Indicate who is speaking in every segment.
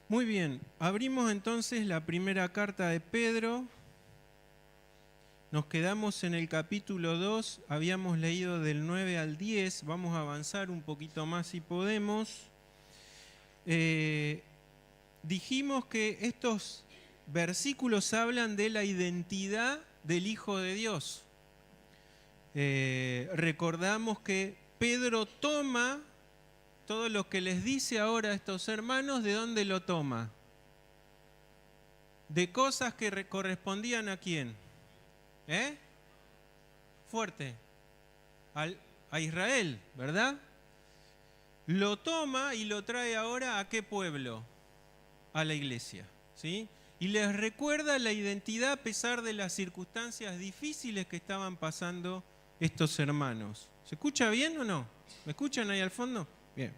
Speaker 1: Muy bien, abrimos entonces la primera carta de Pedro. Nos quedamos en el capítulo 2, habíamos leído del 9 al 10, vamos a avanzar un poquito más si podemos. Dijimos que estos versículos hablan de la identidad del Hijo de Dios. Recordamos que Pedro toma todo lo que les dice ahora a estos hermanos, ¿de dónde lo toma? De cosas que correspondían ¿a quién? Fuerte. A Israel, ¿verdad? Lo toma y lo trae ahora ¿a qué pueblo? A la iglesia, ¿sí? Y les recuerda la identidad a pesar de las circunstancias difíciles que estaban pasando estos hermanos. ¿Se escucha bien o no? ¿Me escuchan ahí al fondo? Bien.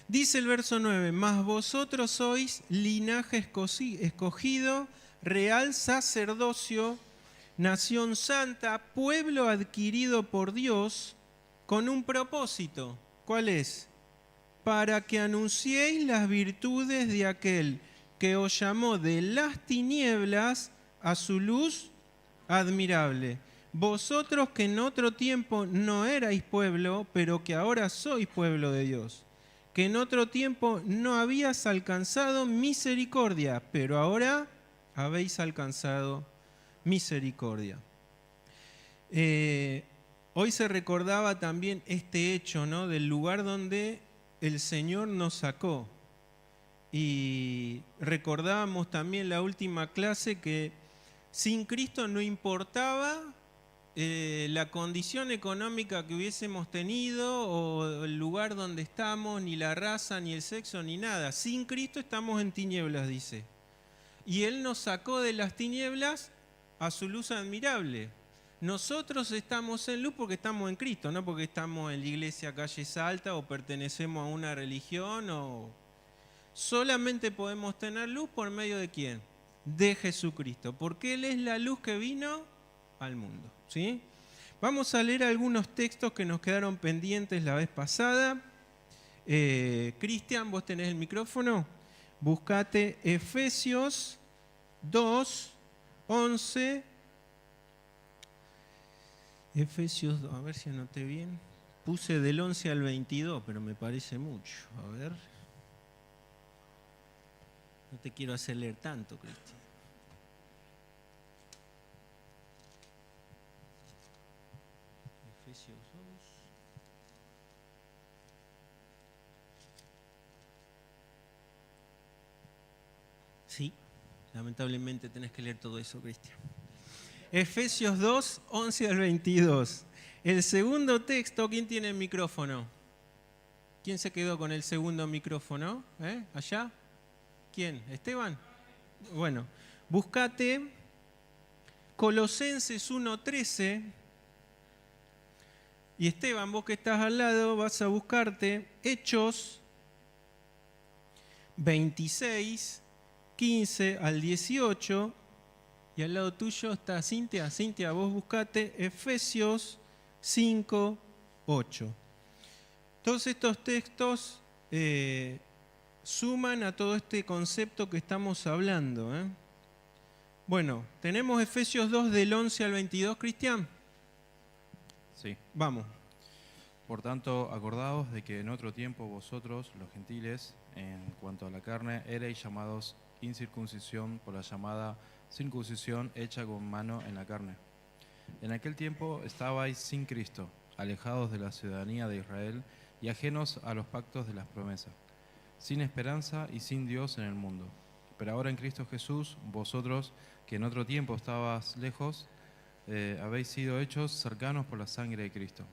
Speaker 1: Dice el verso 9, mas vosotros sois linaje escogido, real sacerdocio, nación santa, pueblo adquirido por Dios, con un propósito. ¿Cuál es? Para que anunciéis las virtudes de aquel que os llamó de las tinieblas a su luz admirable. Vosotros que en otro tiempo no erais pueblo, pero que ahora sois pueblo de Dios. Que en otro tiempo no habías alcanzado misericordia, pero ahora habéis alcanzado misericordia. Hoy se recordaba también este hecho, ¿no?, del lugar donde el Señor nos sacó. Y recordábamos también la última clase que sin Cristo no importaba la condición económica que hubiésemos tenido o el lugar donde estamos, ni la raza, ni el sexo, ni nada. Sin Cristo estamos en tinieblas, dice. Y Él nos sacó de las tinieblas a su luz admirable. Nosotros estamos en luz porque estamos en Cristo, no porque estamos en la iglesia Calle Salta o pertenecemos a una religión o... Solamente podemos tener luz por medio de ¿quién? De Jesucristo, porque Él es la luz que vino al mundo, ¿sí? Vamos a leer algunos textos que nos quedaron pendientes la vez pasada. Cristian, vos tenés el micrófono. Buscate Efesios 2, 11. Efesios 2, a ver si anoté bien. Puse del 11 al 22, pero me parece mucho. A ver. No te quiero hacer leer tanto, Cristian. Efesios 2. Sí, lamentablemente tenés que leer todo eso, Cristian. Efesios 2, 11 al 22. El segundo texto, ¿quién tiene el micrófono? ¿Quién se quedó con el segundo micrófono? ¿Allá? ¿Quién? ¿Esteban? Bueno, buscate Colosenses 1:13. Y Esteban, vos que estás al lado, vas a buscarte Hechos 26, 15 al 18. Y al lado tuyo está Cintia. Cintia, vos buscate Efesios 5, 8. Todos estos textos suman a todo este concepto que estamos hablando. Bueno, tenemos Efesios 2 del 11 al 22, Cristian.
Speaker 2: Sí.
Speaker 1: Vamos.
Speaker 2: Por tanto, acordaos de que en otro tiempo vosotros, los gentiles, en cuanto a la carne, erais llamados incircuncisión por la llamada circuncisión hecha con mano en la carne. En aquel tiempo estabais sin Cristo, alejados de la ciudadanía de Israel y ajenos a los pactos de las promesas, sin esperanza y sin Dios en el mundo. Pero ahora en Cristo Jesús, vosotros, que en otro tiempo estabais lejos, habéis sido hechos cercanos por la sangre de Cristo,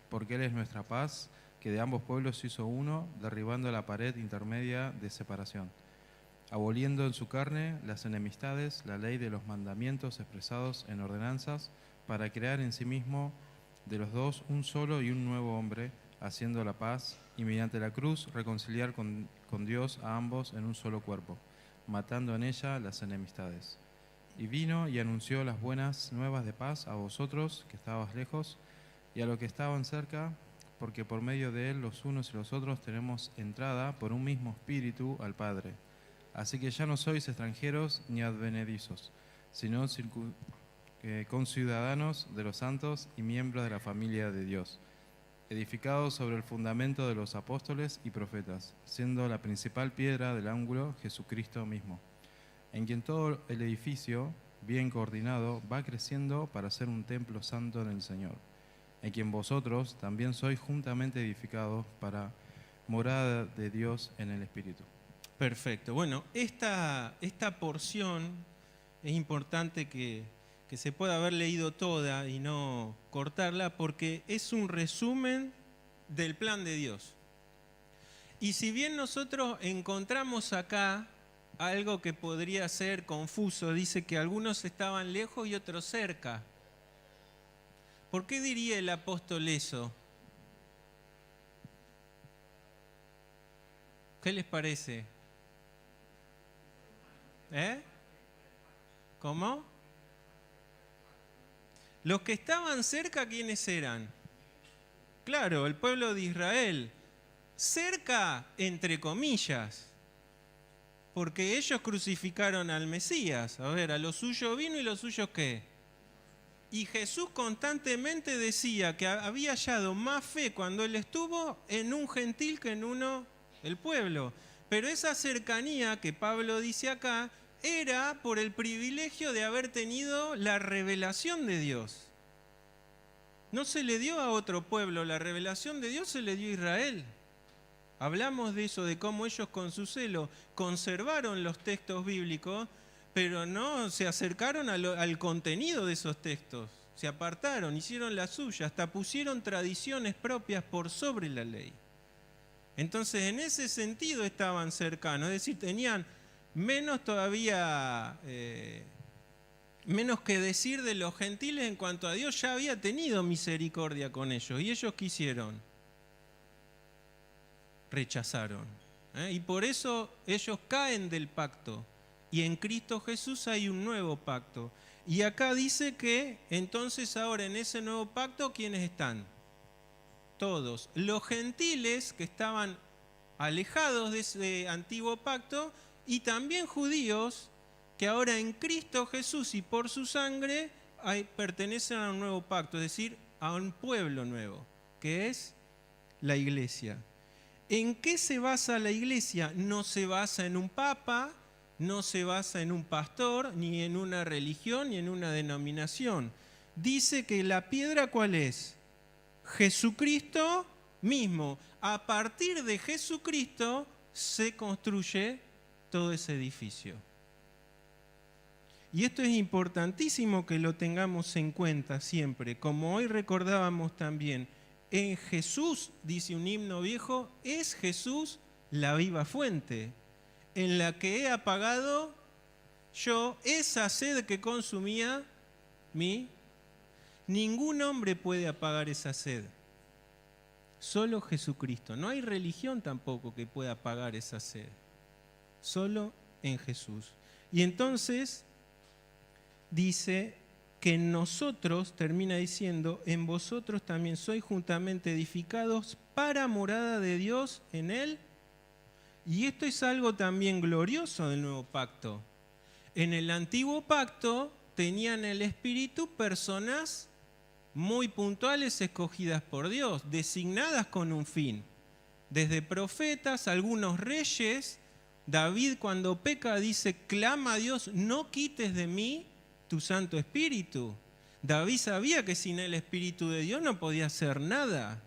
Speaker 2: porque Él es nuestra paz, que de ambos pueblos hizo uno, derribando la pared intermedia de separación, aboliendo en su carne las enemistades, la ley de los mandamientos expresados en ordenanzas, para crear en sí mismo de los dos un solo y un nuevo hombre, haciendo la paz, y mediante la cruz reconciliar con Dios a ambos en un solo cuerpo, matando en ella las enemistades. Y vino y anunció las buenas nuevas de paz a vosotros que estabais lejos, y a los que estaban cerca, porque por medio de él los unos y los otros tenemos entrada por un mismo espíritu al Padre. Así que ya no sois extranjeros ni advenedizos, sino conciudadanos de los santos y miembros de la familia de Dios, edificados sobre el fundamento de los apóstoles y profetas, siendo la principal piedra del ángulo Jesucristo mismo, en quien todo el edificio, bien coordinado, va creciendo para ser un templo santo en el Señor, en quien vosotros también sois juntamente edificados para morada de Dios en el Espíritu.
Speaker 1: Perfecto. Bueno, esta porción es importante que se pueda haber leído toda y no cortarla, porque es un resumen del plan de Dios. Y si bien nosotros encontramos acá algo que podría ser confuso, dice que algunos estaban lejos y otros cerca. ¿Por qué diría el apóstol eso? ¿Qué les parece? ¿Cómo? Los que estaban cerca, ¿quiénes eran? Claro, el pueblo de Israel. Cerca, entre comillas, porque ellos crucificaron al Mesías. A ver, a lo suyo vino y lo suyo ¿qué? Y Jesús constantemente decía que había hallado más fe cuando él estuvo en un gentil que en uno del pueblo. Pero esa cercanía que Pablo dice acá era por el privilegio de haber tenido la revelación de Dios. No se le dio a otro pueblo, la revelación de Dios se le dio a Israel. Hablamos de eso, de cómo ellos con su celo conservaron los textos bíblicos, pero no se acercaron al contenido de esos textos. Se apartaron, hicieron la suya, hasta pusieron tradiciones propias por sobre la ley. Entonces, en ese sentido estaban cercanos, es decir, tenían menos todavía, menos que decir de los gentiles en cuanto a Dios, ya había tenido misericordia con ellos. ¿Y ellos qué hicieron? Rechazaron. Y por eso ellos caen del pacto. Y en Cristo Jesús hay un nuevo pacto. Y acá dice que entonces ahora en ese nuevo pacto, ¿quiénes están? Todos. Los gentiles que estaban alejados de ese antiguo pacto y también judíos que ahora en Cristo Jesús y por su sangre pertenecen a un nuevo pacto, es decir, a un pueblo nuevo, que es la iglesia. ¿En qué se basa la iglesia? No se basa en un papa, no se basa en un pastor, ni en una religión, ni en una denominación. Dice que la piedra, ¿cuál es? Jesucristo mismo. A partir de Jesucristo se construye todo ese edificio. Y esto es importantísimo que lo tengamos en cuenta siempre. Como hoy recordábamos también, en Jesús, dice un himno viejo, es Jesús la viva fuente, en la que he apagado yo esa sed que consumía mí. Ningún hombre puede apagar esa sed, solo Jesucristo. No hay religión tampoco que pueda apagar esa sed, solo en Jesús. Y entonces dice que en nosotros, termina diciendo, en vosotros también sois juntamente edificados para morada de Dios en Él. Y esto es algo también glorioso del nuevo pacto. En el antiguo pacto tenían el Espíritu personas muy puntuales escogidas por Dios, designadas con un fin. Desde profetas, algunos reyes. David cuando peca dice, clama a Dios, no quites de mí tu Santo Espíritu. David sabía que sin el Espíritu de Dios no podía hacer nada.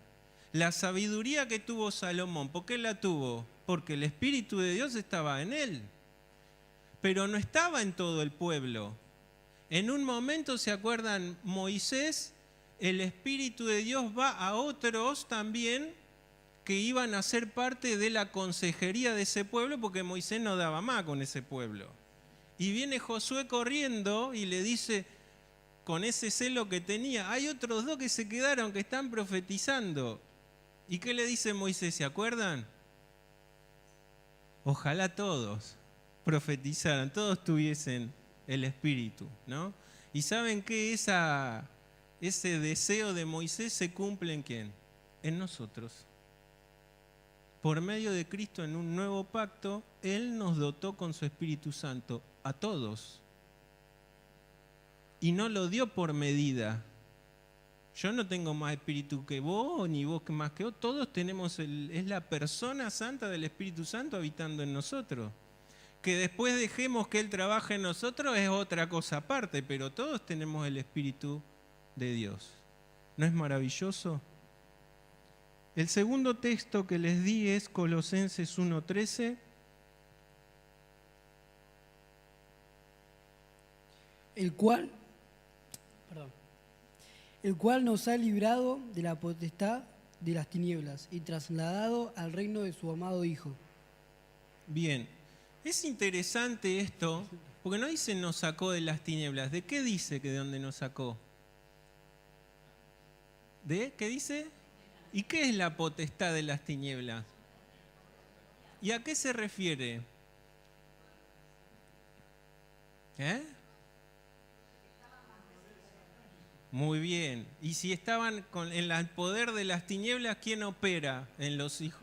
Speaker 1: La sabiduría que tuvo Salomón, ¿por qué la tuvo? Porque el Espíritu de Dios estaba en él. Pero no estaba en todo el pueblo. En un momento, ¿se acuerdan? Moisés, el Espíritu de Dios va a otros también que iban a ser parte de la consejería de ese pueblo, porque Moisés no daba más con ese pueblo. Y viene Josué corriendo y le dice, con ese celo que tenía, hay otros dos que se quedaron, que están profetizando. ¿Y qué le dice Moisés? ¿Se acuerdan? Ojalá todos profetizaran, todos tuviesen el Espíritu, ¿no? Y ¿saben qué? Ese deseo de Moisés se cumple ¿en quién? en nosotros. Por medio de Cristo en un nuevo pacto, Él nos dotó con su Espíritu Santo a todos. Y no lo dio por medida. Yo no tengo más espíritu que vos, ni vos más que vos. Todos tenemos, es la persona santa del Espíritu Santo habitando en nosotros. Que después dejemos que Él trabaje en nosotros es otra cosa aparte, pero todos tenemos el Espíritu de Dios. ¿No es maravilloso? El segundo texto que les di es Colosenses 1:13.
Speaker 3: El cual nos ha librado de la potestad de las tinieblas y trasladado al reino de su amado Hijo.
Speaker 1: Bien, es interesante esto, porque no dice nos sacó de las tinieblas. ¿De qué dice que de dónde nos sacó? ¿De qué dice? ¿Y qué es la potestad de las tinieblas? ¿Y a qué se refiere? Muy bien. Y si estaban en el poder de las tinieblas, ¿quién opera en los hijos?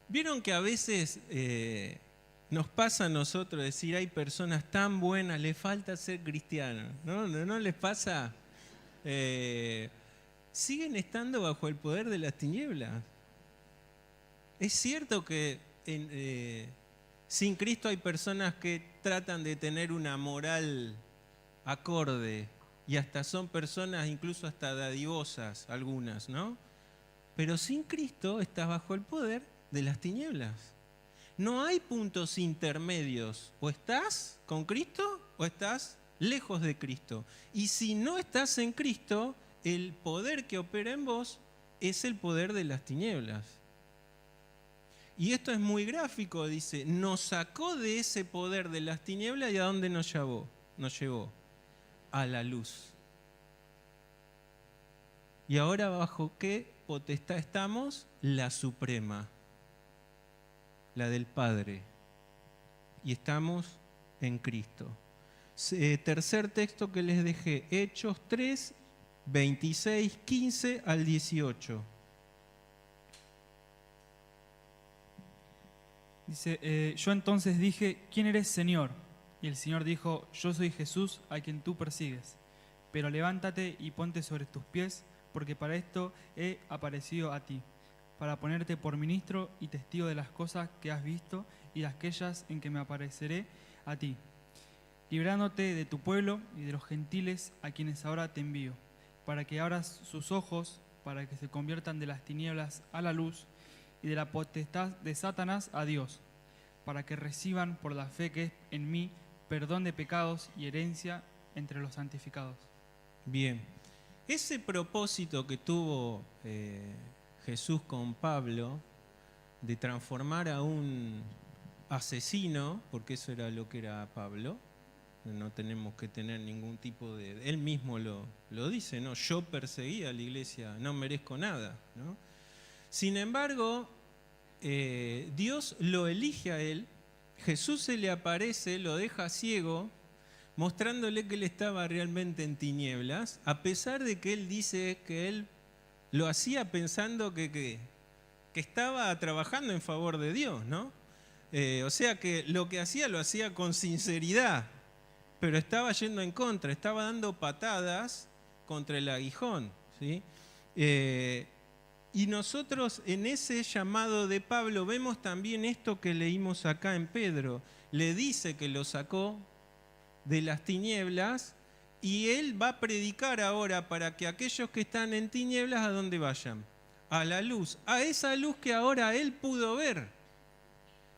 Speaker 1: ¿Vieron que a veces nos pasa a nosotros decir hay personas tan buenas, le falta ser cristianos? ¿No les pasa? Siguen estando bajo el poder de las tinieblas. Es cierto que sin Cristo hay personas que tratan de tener una moral acorde y hasta son personas incluso hasta dadivosas algunas, ¿no? Pero sin Cristo estás bajo el poder de las tinieblas. No hay puntos intermedios. O estás con Cristo o estás lejos de Cristo. Y si no estás en Cristo, el poder que opera en vos es el poder de las tinieblas. Y esto es muy gráfico, dice, nos sacó de ese poder de las tinieblas y ¿a dónde nos llevó? A la luz. ¿Y ahora bajo qué potestad estamos? La suprema, la del Padre. Y estamos en Cristo. Tercer texto que les dejé, Hechos 3, 26, 15 al 18.
Speaker 4: Dice, yo entonces dije, ¿quién eres, Señor? Y el Señor dijo, yo soy Jesús a quien tú persigues. Pero levántate y ponte sobre tus pies, porque para esto he aparecido a ti, para ponerte por ministro y testigo de las cosas que has visto y de aquellas en que me apareceré a ti, librándote de tu pueblo y de los gentiles a quienes ahora te envío, para que abras sus ojos, para que se conviertan de las tinieblas a la luz y de la potestad de Satanás a Dios, para que reciban por la fe que es en mí perdón de pecados y herencia entre los santificados.
Speaker 1: Bien, ese propósito que tuvo Jesús con Pablo de transformar a un asesino, porque eso era lo que era Pablo, no tenemos que tener ningún tipo de... Él mismo lo dice, ¿no? Yo perseguía a la iglesia, no merezco nada, ¿no? Sin embargo, Dios lo elige a él, Jesús se le aparece, lo deja ciego, mostrándole que él estaba realmente en tinieblas, a pesar de que él dice que él lo hacía pensando que estaba trabajando en favor de Dios, ¿no? O sea que lo que hacía lo hacía con sinceridad, pero estaba yendo en contra, estaba dando patadas contra el aguijón, ¿sí? Y nosotros en ese llamado de Pablo vemos también esto que leímos acá en Pedro. Le dice que lo sacó de las tinieblas y él va a predicar ahora para que aquellos que están en tinieblas, ¿a dónde vayan? A la luz, a esa luz que ahora él pudo ver.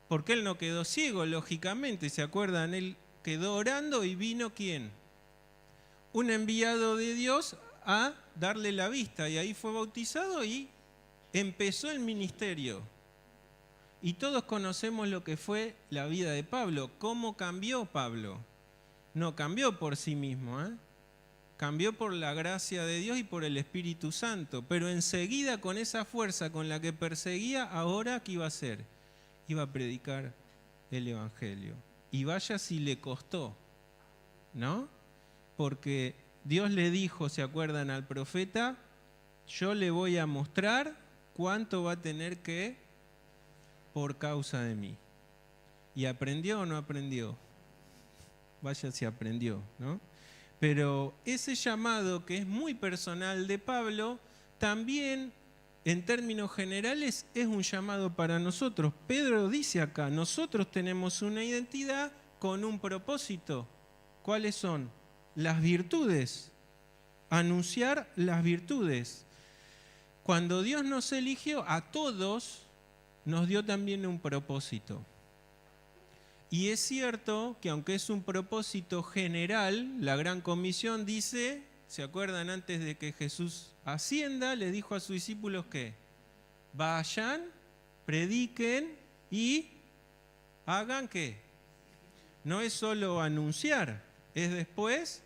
Speaker 1: Porque él no quedó ciego, lógicamente, ¿se acuerdan? Él quedó orando y vino ¿quién? Un enviado de Dios a darle la vista y ahí fue bautizado y empezó el ministerio. Y todos conocemos lo que fue la vida de Pablo. ¿Cómo cambió Pablo? No cambió por sí mismo, cambió por la gracia de Dios y por el Espíritu Santo. Pero enseguida con esa fuerza con la que perseguía, ahora ¿qué iba a hacer? Iba a predicar el Evangelio. Y vaya si le costó, ¿no? Porque Dios le dijo, ¿se acuerdan al profeta? yo le voy a mostrar cuánto va a tener que por causa de mí. ¿Y aprendió o no aprendió? Vaya si aprendió, ¿no? Pero ese llamado que es muy personal de Pablo, también en términos generales es un llamado para nosotros. Pedro dice acá, nosotros tenemos una identidad con un propósito. ¿Cuáles son? Las virtudes. Anunciar las virtudes. Cuando Dios nos eligió a todos, nos dio también un propósito. Y es cierto que aunque es un propósito general, la Gran Comisión dice, ¿se acuerdan antes de que Jesús ascienda? Le dijo a sus discípulos que vayan, prediquen y hagan ¿qué? No es solo anunciar, es después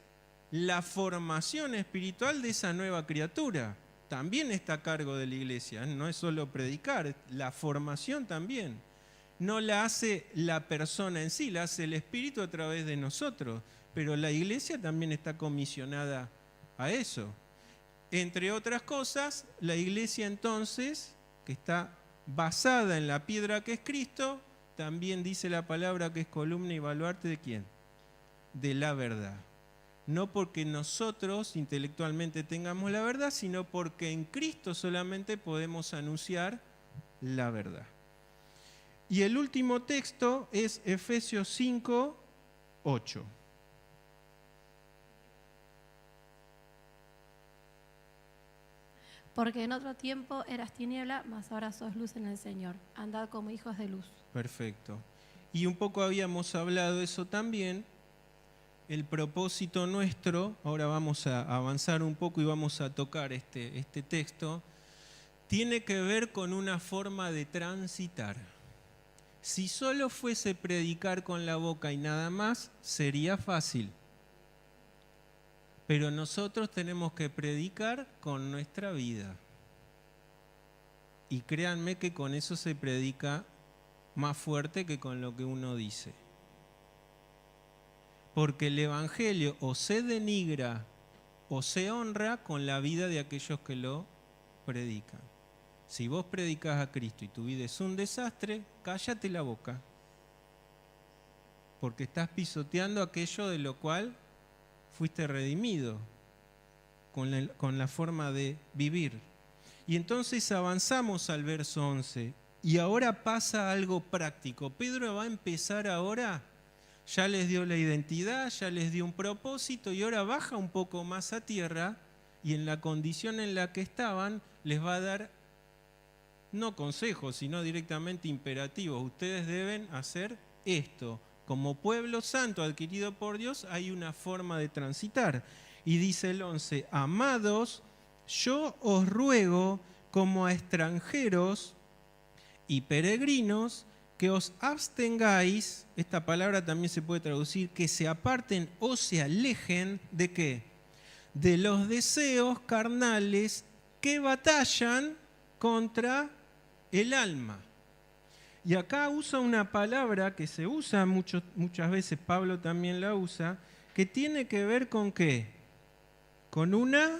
Speaker 1: la formación espiritual de esa nueva criatura. También está a cargo de la iglesia, no es solo predicar, la formación también. No la hace la persona en sí, la hace el Espíritu a través de nosotros, pero la iglesia también está comisionada a eso. Entre otras cosas, la iglesia entonces, que está basada en la piedra que es Cristo, también dice la palabra que es columna y baluarte ¿de quién? De la verdad. No porque nosotros intelectualmente tengamos la verdad, sino porque en Cristo solamente podemos anunciar la verdad. Y el último texto es Efesios 5, 8.
Speaker 5: Porque en otro tiempo eras tiniebla, mas ahora sos luz en el Señor. Andad como hijos de luz.
Speaker 1: Perfecto. Y un poco habíamos hablado eso también. El propósito nuestro, ahora vamos a avanzar un poco y vamos a tocar este texto, tiene que ver con una forma de transitar. Si solo fuese predicar con la boca y nada más, sería fácil. Pero nosotros tenemos que predicar con nuestra vida. Y créanme que con eso se predica más fuerte que con lo que uno dice. Porque el Evangelio o se denigra o se honra con la vida de aquellos que lo predican. Si vos predicas a Cristo y tu vida es un desastre, cállate la boca. Porque estás pisoteando aquello de lo cual fuiste redimido con la forma de vivir. Y entonces avanzamos al verso 11. Y ahora pasa algo práctico. Pedro va a empezar ahora, ya les dio la identidad, ya les dio un propósito y ahora baja un poco más a tierra y en la condición en la que estaban les va a dar no consejos, sino directamente imperativos. Ustedes deben hacer esto. Como pueblo santo adquirido por Dios hay una forma de transitar. Y dice el 11, amados, yo os ruego como a extranjeros y peregrinos que os abstengáis, esta palabra también se puede traducir, que se aparten o se alejen ¿de qué? De los deseos carnales que batallan contra el alma. Y acá usa una palabra que se usa muchas veces, Pablo también la usa, que tiene que ver con ¿qué? Con una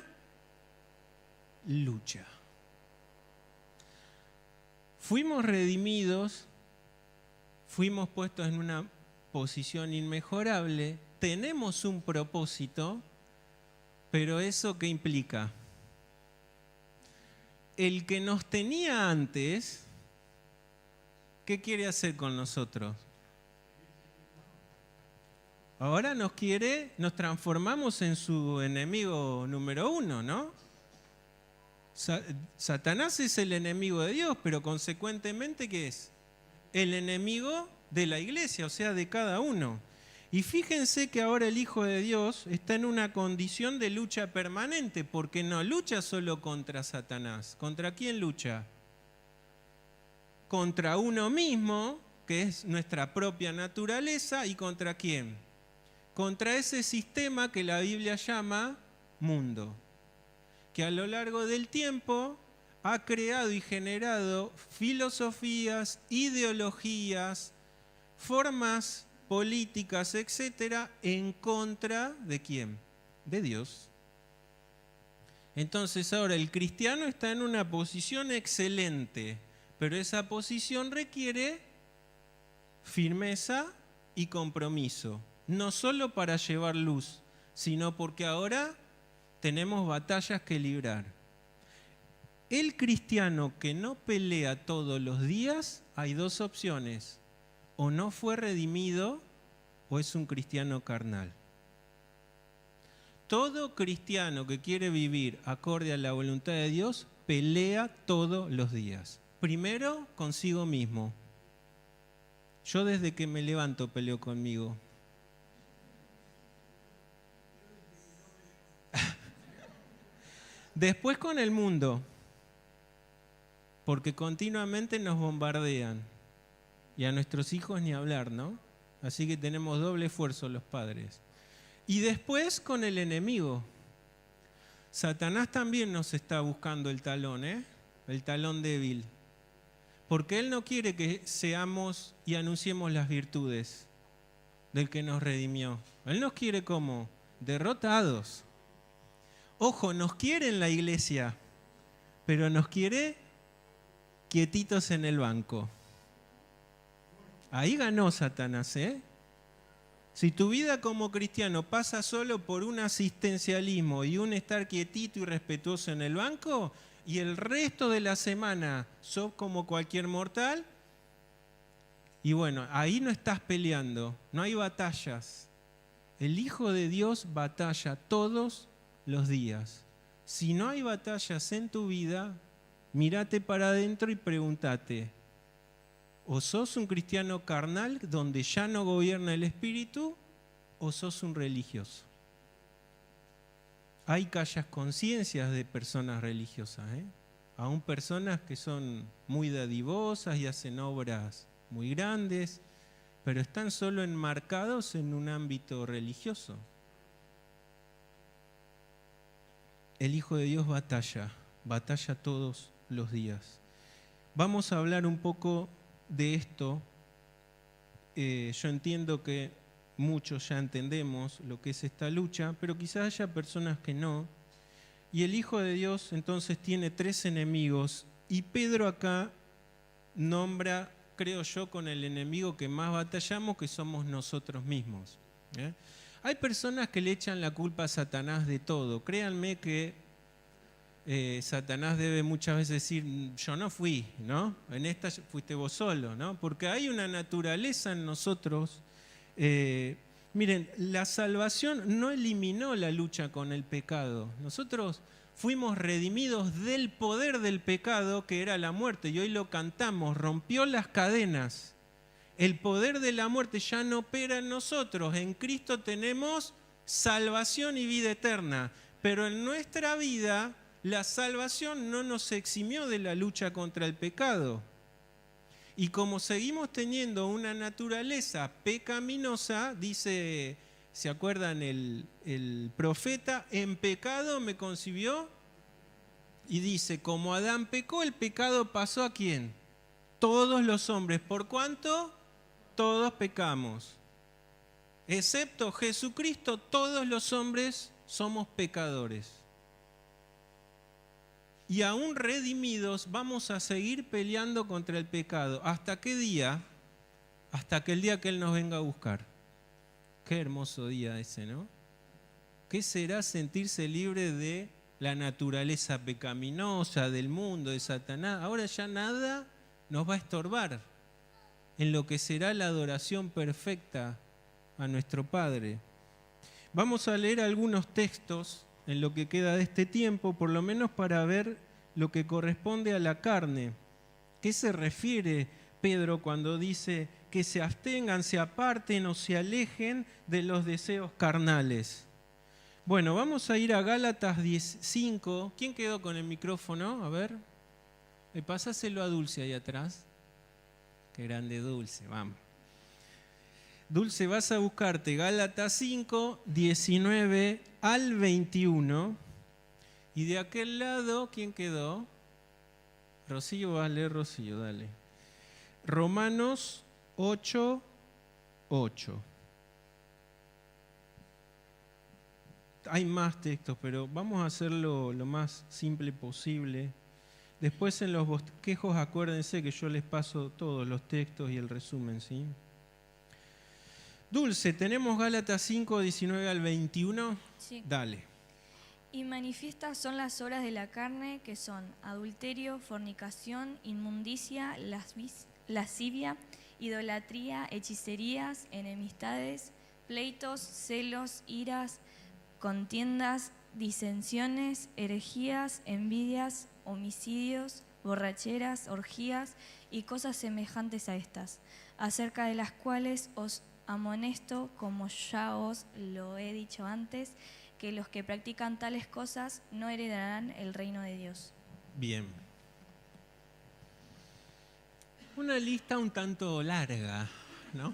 Speaker 1: lucha. Fuimos redimidos, fuimos puestos en una posición inmejorable, tenemos un propósito, pero ¿eso qué implica? El que nos tenía antes, ¿qué quiere hacer con nosotros? Ahora nos transformamos en su enemigo número 1, ¿no? Satanás es el enemigo de Dios, pero consecuentemente, ¿qué es? El enemigo de la iglesia, o sea, de cada uno. Y fíjense que ahora el Hijo de Dios está en una condición de lucha permanente, porque no lucha solo contra Satanás. ¿Contra quién lucha? Contra uno mismo, que es nuestra propia naturaleza, ¿y contra quién? Contra ese sistema que la Biblia llama mundo, que a lo largo del tiempo ha creado y generado filosofías, ideologías, formas políticas, etcétera, en contra ¿de quién? De Dios. Entonces ahora el cristiano está en una posición excelente, pero esa posición requiere firmeza y compromiso, no solo para llevar luz, sino porque ahora tenemos batallas que librar. El cristiano que no pelea todos los días, hay dos opciones: o no fue redimido o es un cristiano carnal. Todo cristiano que quiere vivir acorde a la voluntad de Dios pelea todos los días. Primero consigo mismo. Yo desde que me levanto peleo conmigo. Después con el mundo, porque continuamente nos bombardean. Y a nuestros hijos ni hablar, ¿no? Así que tenemos doble esfuerzo los padres. Y después con el enemigo. Satanás también nos está buscando el talón, el talón débil. Porque él no quiere que seamos y anunciemos las virtudes del que nos redimió. Él nos quiere como derrotados. Ojo, nos quiere en la iglesia, pero nos quiere quietitos en el banco. Ahí ganó Satanás, ¿eh? Si tu vida como cristiano pasa solo por un asistencialismo y un estar quietito y respetuoso en el banco, y el resto de la semana sos como cualquier mortal, y bueno, ahí no estás peleando, no hay batallas. El Hijo de Dios batalla todos los días. Si no hay batallas en tu vida, mírate para adentro y pregúntate: ¿o sos un cristiano carnal donde ya no gobierna el espíritu o sos un religioso? Hay callas conciencias de personas religiosas, aún personas que son muy dadivosas y hacen obras muy grandes, pero están solo enmarcados en un ámbito religioso. El Hijo de Dios batalla todos los días. Vamos a hablar un poco de esto. Yo entiendo que muchos ya entendemos lo que es esta lucha, pero quizás haya personas que no. Y el Hijo de Dios entonces tiene 3 enemigos, y Pedro acá nombra, creo yo, con el enemigo que más batallamos, que somos nosotros mismos. Hay personas que le echan la culpa a Satanás de todo. Créanme que Satanás debe muchas veces decir: yo no fui, ¿no? En esta fuiste vos solo, ¿no? Porque hay una naturaleza en nosotros. Miren, la salvación no eliminó la lucha con el pecado. Nosotros fuimos redimidos del poder del pecado, que era la muerte, y hoy lo cantamos: rompió las cadenas. El poder de la muerte ya no opera en nosotros. En Cristo tenemos salvación y vida eterna. Pero en nuestra vida la salvación no nos eximió de la lucha contra el pecado. Y como seguimos teniendo una naturaleza pecaminosa, dice, ¿se acuerdan el profeta? En pecado me concibió. Y dice, como Adán pecó, el pecado pasó ¿a quién? Todos los hombres. ¿Por cuánto? Todos pecamos. Excepto Jesucristo, todos los hombres somos pecadores. Y aún redimidos vamos a seguir peleando contra el pecado. ¿Hasta qué día? Hasta que el día que Él nos venga a buscar. Qué hermoso día ese, ¿no? ¿Qué será sentirse libre de la naturaleza pecaminosa, del mundo, de Satanás? Ahora ya nada nos va a estorbar en lo que será la adoración perfecta a nuestro Padre. Vamos a leer algunos textos en lo que queda de este tiempo, por lo menos para ver lo que corresponde a la carne. ¿Qué se refiere Pedro cuando dice que se abstengan, se aparten o se alejen de los deseos carnales? Bueno, vamos a ir a Gálatas 5. ¿Quién quedó con el micrófono? A ver. Pásaselo a Dulce ahí atrás. Qué grande Dulce, vamos. Dulce, vas a buscarte Gálatas 5, 19 al 21. Y de aquel lado, ¿quién quedó? Rocío, vas a leer, Rocío, dale. Romanos 8, 8. hay más textos, pero vamos a hacerlo lo más simple posible. Después en los bosquejos acuérdense que yo les paso todos los textos y el resumen, ¿sí? Dulce, ¿tenemos Gálatas 5, 19 al 21?
Speaker 6: Sí.
Speaker 1: Dale.
Speaker 6: Y manifiestas son las obras de la carne, que son adulterio, fornicación, inmundicia, lascivia, idolatría, hechicerías, enemistades, pleitos, celos, iras, contiendas, disensiones, herejías, envidias, homicidios, borracheras, orgías y cosas semejantes a estas, acerca de las cuales os amonesto, como ya os lo he dicho antes, que los que practican tales cosas no heredarán el reino de Dios.
Speaker 1: Bien. Una lista un tanto larga, ¿no?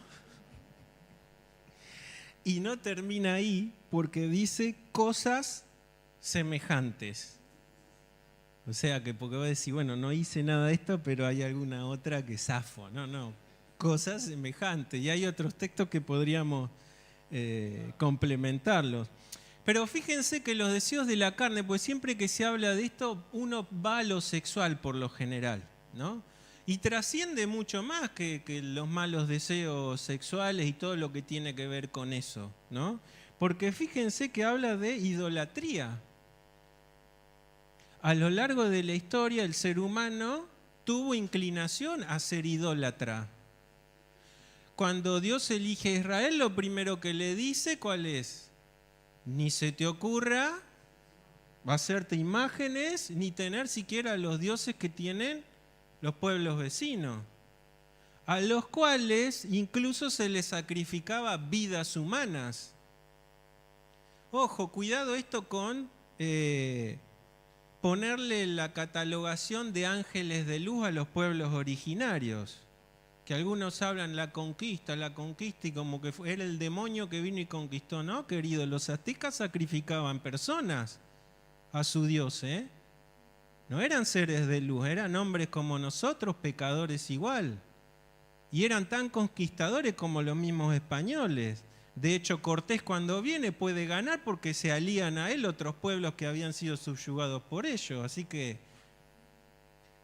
Speaker 1: Y no termina ahí porque dice cosas semejantes. O sea que porque vos decís, bueno, no hice nada de esto, pero hay alguna otra que zafo. No, cosas semejantes. Y hay otros textos que podríamos complementarlos. Pero fíjense que los deseos de la carne, pues siempre que se habla de esto, uno va a lo sexual por lo general, ¿no? Y trasciende mucho más que los malos deseos sexuales y todo lo que tiene que ver con eso, ¿no? Porque fíjense que habla de idolatría. A lo largo de la historia el ser humano tuvo inclinación a ser idólatra. Cuando Dios elige a Israel, lo primero que le dice, ¿cuál es? Ni se te ocurra hacerte imágenes, ni tener siquiera los dioses que tienen los pueblos vecinos, a los cuales incluso se les sacrificaba vidas humanas. Ojo, cuidado esto con ponerle la catalogación de ángeles de luz a los pueblos originarios. Que algunos hablan la conquista y como que era el demonio que vino y conquistó. No, querido, los aztecas sacrificaban personas a su dios, ¿eh? No eran seres de luz, eran hombres como nosotros, pecadores igual. Y eran tan conquistadores como los mismos españoles. De hecho, Cortés cuando viene puede ganar porque se alían a él otros pueblos que habían sido subyugados por ellos. Así que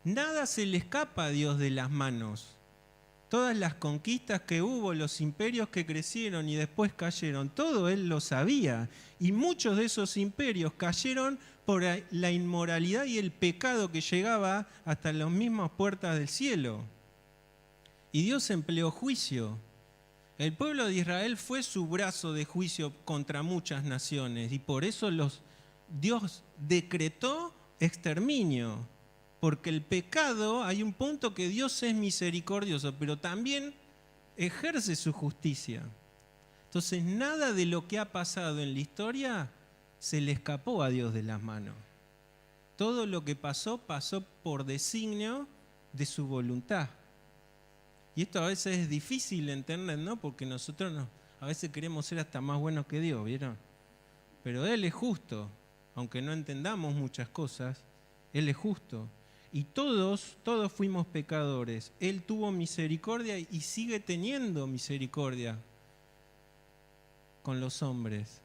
Speaker 1: nada se le escapa a Dios de las manos. Todas las conquistas que hubo, los imperios que crecieron y después cayeron, todo él lo sabía. Y muchos de esos imperios cayeron por la inmoralidad y el pecado que llegaba hasta las mismas puertas del cielo. Y Dios empleó juicio. El pueblo de Israel fue su brazo de juicio contra muchas naciones y por eso Dios decretó exterminio. Porque el pecado, hay un punto que Dios es misericordioso, pero también ejerce su justicia. Entonces, nada de lo que ha pasado en la historia se le escapó a Dios de las manos. Todo lo que pasó, pasó por designio de su voluntad. Y esto a veces es difícil de entender, ¿no? Porque nosotros a veces queremos ser hasta más buenos que Dios, ¿vieron? Pero Él es justo, aunque no entendamos muchas cosas, Él es justo. Y todos fuimos pecadores. Él tuvo misericordia y sigue teniendo misericordia con los hombres.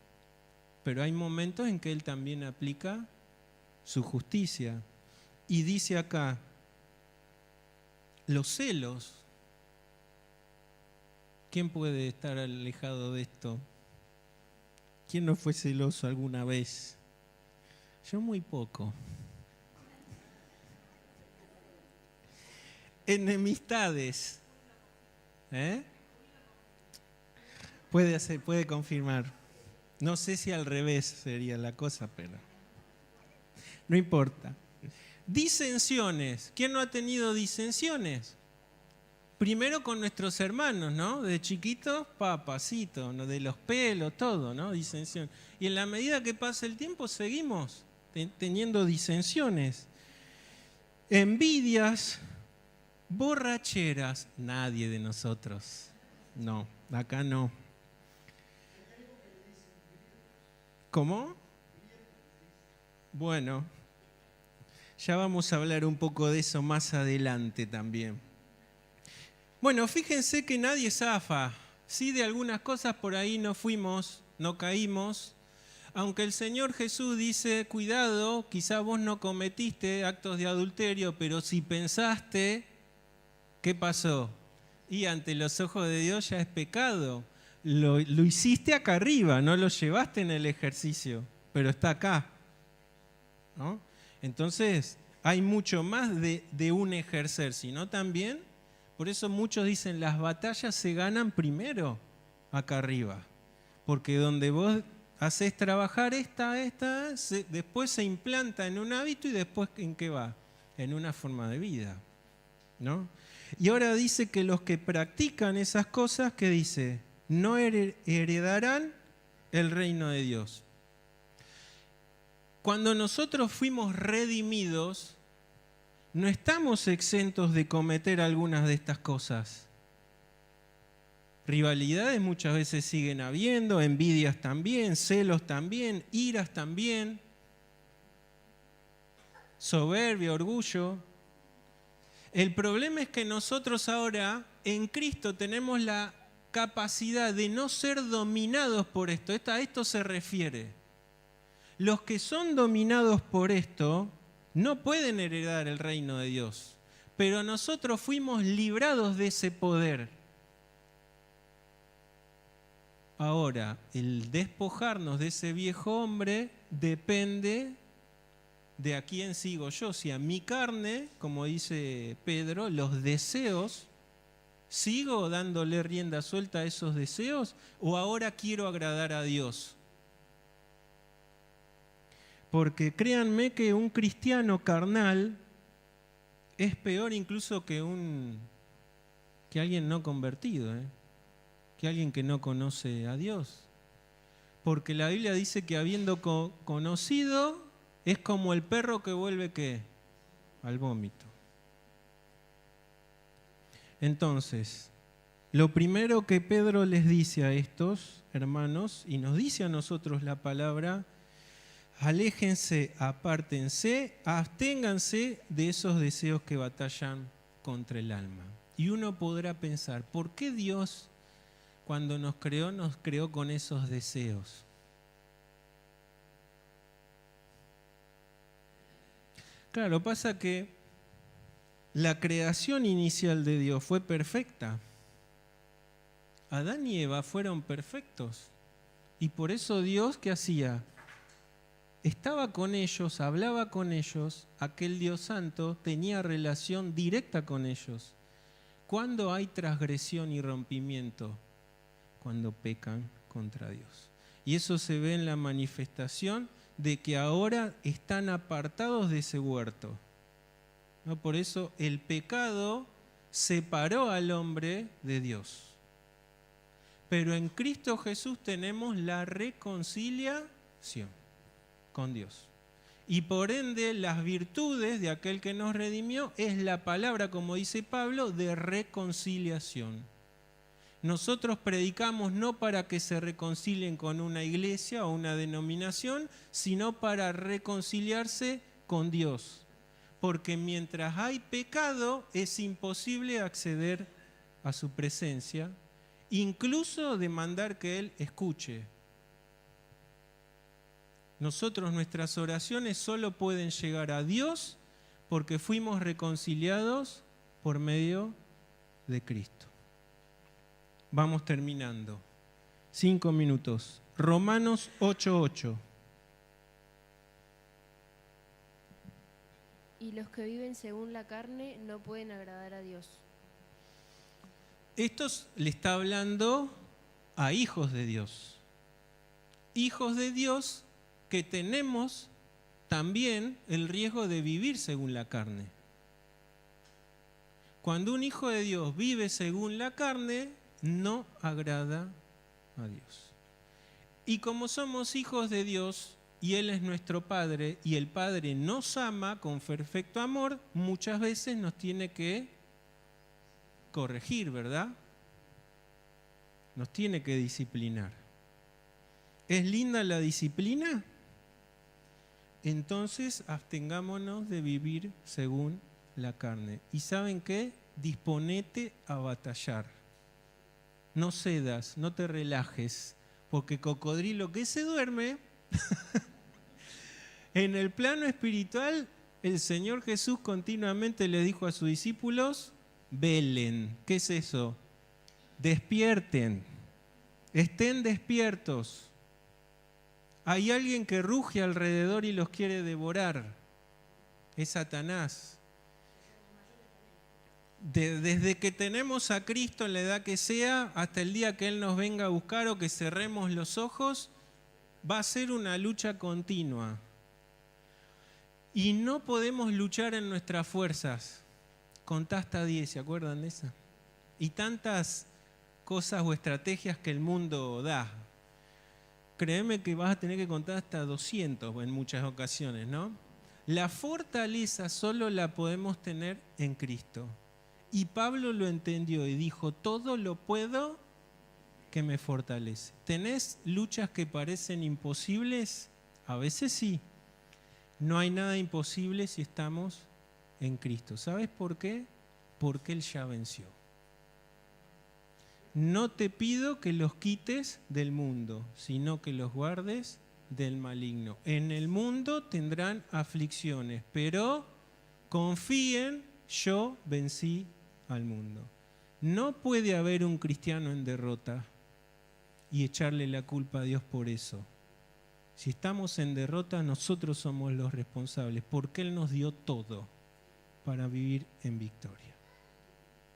Speaker 1: Pero hay momentos en que Él también aplica su justicia. Y dice acá, los celos. ¿Quién puede estar alejado de esto? ¿Quién no fue celoso alguna vez? Yo muy poco. Enemistades. Puede confirmar. No sé si al revés sería la cosa, pero no importa. Disensiones. ¿Quién no ha tenido disensiones? Primero con nuestros hermanos, ¿no? De chiquitos, papacito, ¿no? De los pelos, todo, ¿no? Disensión. Y en la medida que pasa el tiempo seguimos teniendo disensiones. Envidias. Borracheras, nadie de nosotros. No, acá no. ¿Cómo? Bueno, ya vamos a hablar un poco de eso más adelante también. Bueno, fíjense que nadie zafa. Sí, de algunas cosas por ahí no caímos. Aunque el Señor Jesús dice, cuidado, quizá vos no cometiste actos de adulterio, pero si pensaste, ¿qué pasó? Y ante los ojos de Dios ya es pecado. Lo hiciste acá arriba, no lo llevaste en el ejercicio, pero está acá, ¿no? Entonces, hay mucho más de un ejercer, sino también, por eso muchos dicen, las batallas se ganan primero acá arriba, porque donde vos haces trabajar después se implanta en un hábito y después ¿en qué va? En una forma de vida, ¿no? Y ahora dice que los que practican esas cosas, ¿qué dice? No heredarán el reino de Dios. Cuando nosotros fuimos redimidos, no estamos exentos de cometer algunas de estas cosas. Rivalidades muchas veces siguen habiendo, envidias también, celos también, iras también, soberbia, orgullo. El problema es que nosotros ahora en Cristo tenemos la capacidad de no ser dominados por esto. A esto se refiere. Los que son dominados por esto no pueden heredar el reino de Dios, pero nosotros fuimos librados de ese poder. Ahora, el despojarnos de ese viejo hombre depende de a quién sigo yo. Si a mi carne, como dice Pedro, los deseos, ¿sigo dándole rienda suelta a esos deseos o ahora quiero agradar a Dios? Porque créanme que un cristiano carnal es peor incluso que alguien no convertido, que alguien que no conoce a Dios. Porque la Biblia dice que habiendo conocido es como el perro que vuelve ¿qué? Al vómito. Entonces, lo primero que Pedro les dice a estos hermanos, y nos dice a nosotros la palabra, aléjense, apártense, absténganse de esos deseos que batallan contra el alma. Y uno podrá pensar, ¿por qué Dios cuando nos creó con esos deseos? Claro, pasa que la creación inicial de Dios fue perfecta. Adán y Eva fueron perfectos. Y por eso Dios, ¿qué hacía? Estaba con ellos, hablaba con ellos, aquel Dios santo tenía relación directa con ellos. ¿Cuándo hay transgresión y rompimiento? Cuando pecan contra Dios. Y eso se ve en la manifestación de que ahora están apartados de ese huerto, ¿no? Por eso el pecado separó al hombre de Dios. Pero en Cristo Jesús tenemos la reconciliación con Dios. Y por ende las virtudes de aquel que nos redimió es la palabra, como dice Pablo, de reconciliación. Nosotros predicamos no para que se reconcilien con una iglesia o una denominación, sino para reconciliarse con Dios. Porque mientras hay pecado es imposible acceder a su presencia, incluso demandar que Él escuche. Nosotros, nuestras oraciones solo pueden llegar a Dios porque fuimos reconciliados por medio de Cristo. Vamos terminando. 5 minutos. Romanos 8:8.
Speaker 7: Y los que viven según la carne no pueden agradar a Dios.
Speaker 1: Esto le está hablando a hijos de Dios. Hijos de Dios que tenemos también el riesgo de vivir según la carne. Cuando un hijo de Dios vive según la carne, no agrada a Dios. Y como somos hijos de Dios y Él es nuestro Padre y el Padre nos ama con perfecto amor, muchas veces nos tiene que corregir, ¿verdad? Nos tiene que disciplinar. ¿Es linda la disciplina? Entonces abstengámonos de vivir según la carne. ¿Y saben qué? Disponete a batallar. No cedas, no te relajes, porque cocodrilo que se duerme En el plano espiritual, el Señor Jesús continuamente le dijo a sus discípulos, velen. ¿Qué es eso? Despierten, estén despiertos. Hay alguien que ruge alrededor y los quiere devorar. Es Satanás. Desde que tenemos a Cristo en la edad que sea, hasta el día que Él nos venga a buscar o que cerremos los ojos, va a ser una lucha continua. Y no podemos luchar en nuestras fuerzas. Contá hasta 10, ¿se acuerdan de esa? Y tantas cosas o estrategias que el mundo da. Créeme que vas a tener que contar hasta 200 en muchas ocasiones, ¿no? La fortaleza solo la podemos tener en Cristo. Y Pablo lo entendió y dijo, todo lo puedo que me fortalece. ¿Tenés luchas que parecen imposibles? A veces sí. No hay nada imposible si estamos en Cristo. ¿Sabes por qué? Porque Él ya venció. No te pido que los quites del mundo, sino que los guardes del maligno. En el mundo tendrán aflicciones, pero confíen, yo vencí al mundo. No puede haber un cristiano en derrota y echarle la culpa a Dios por eso. Si estamos en derrota, nosotros somos los responsables, porque Él nos dio todo para vivir en victoria.